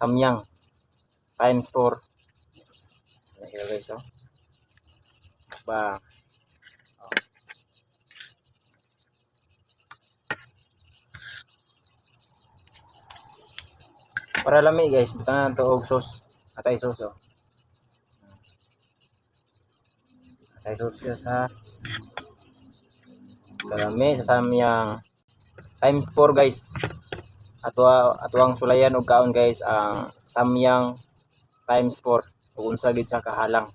Samyang times 4. Ayan guys, oh. Ba. Para lami guys, butang na to og sauce. Atay sauce, oh. Atay sauce siya sa kalami sa samyang times 4 guys. Atuang sulayan og kaon guys ang samyang times 4 ug unsa gid sa kahalang.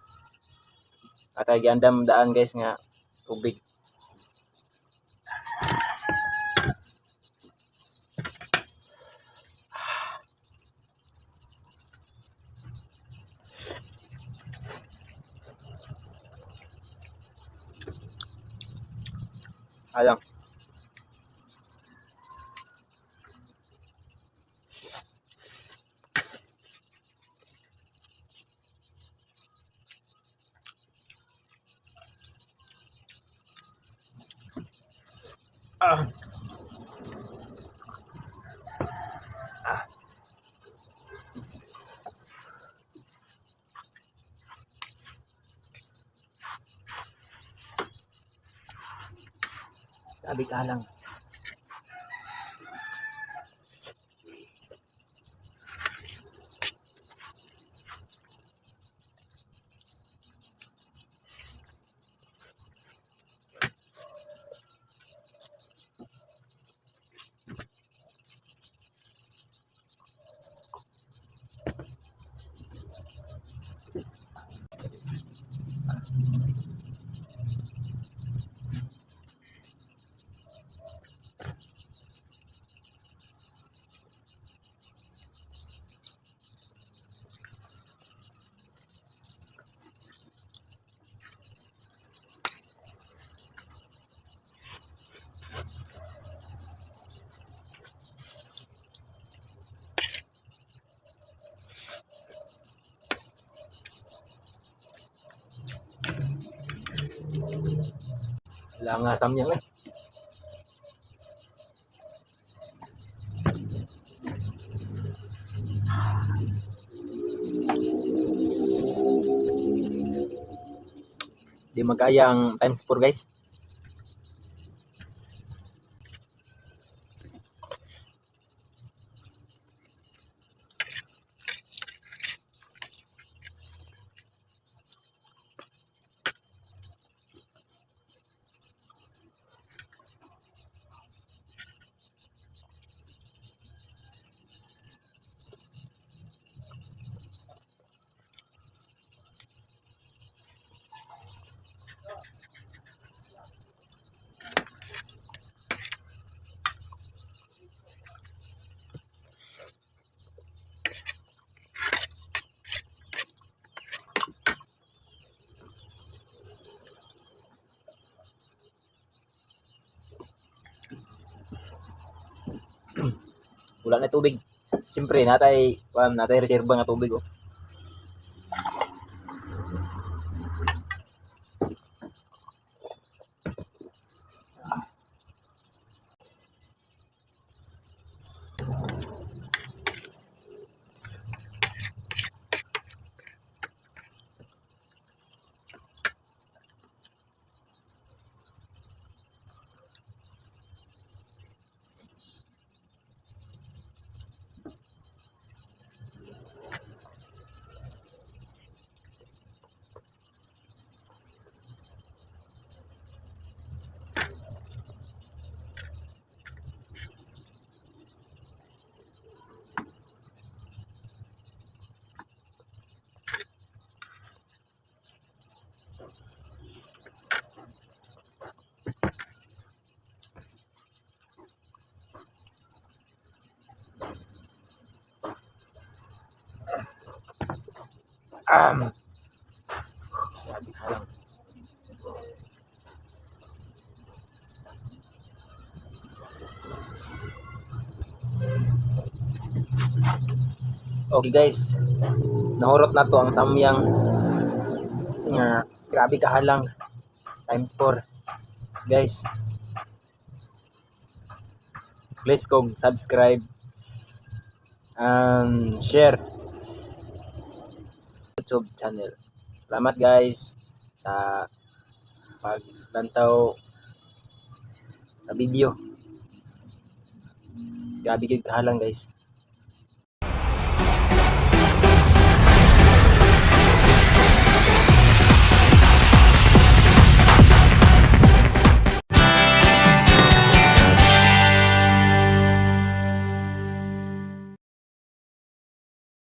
Atay giandam daan guys nga tubig. Alang. Ah. Ah. Sabi ka lang. Wala nga samyang eh. Di magkaya ang times 4 guys. Wala na tubig. Siyempre natay reserba nga tubig oh. Sabi ka lang. Okay guys, nahurot na to ang samyang nga grabe kahalang times 4 guys. Please kong subscribe share YouTube channel. Salamat guys sa paglantaw sa video. Grabe gid kahalang guys.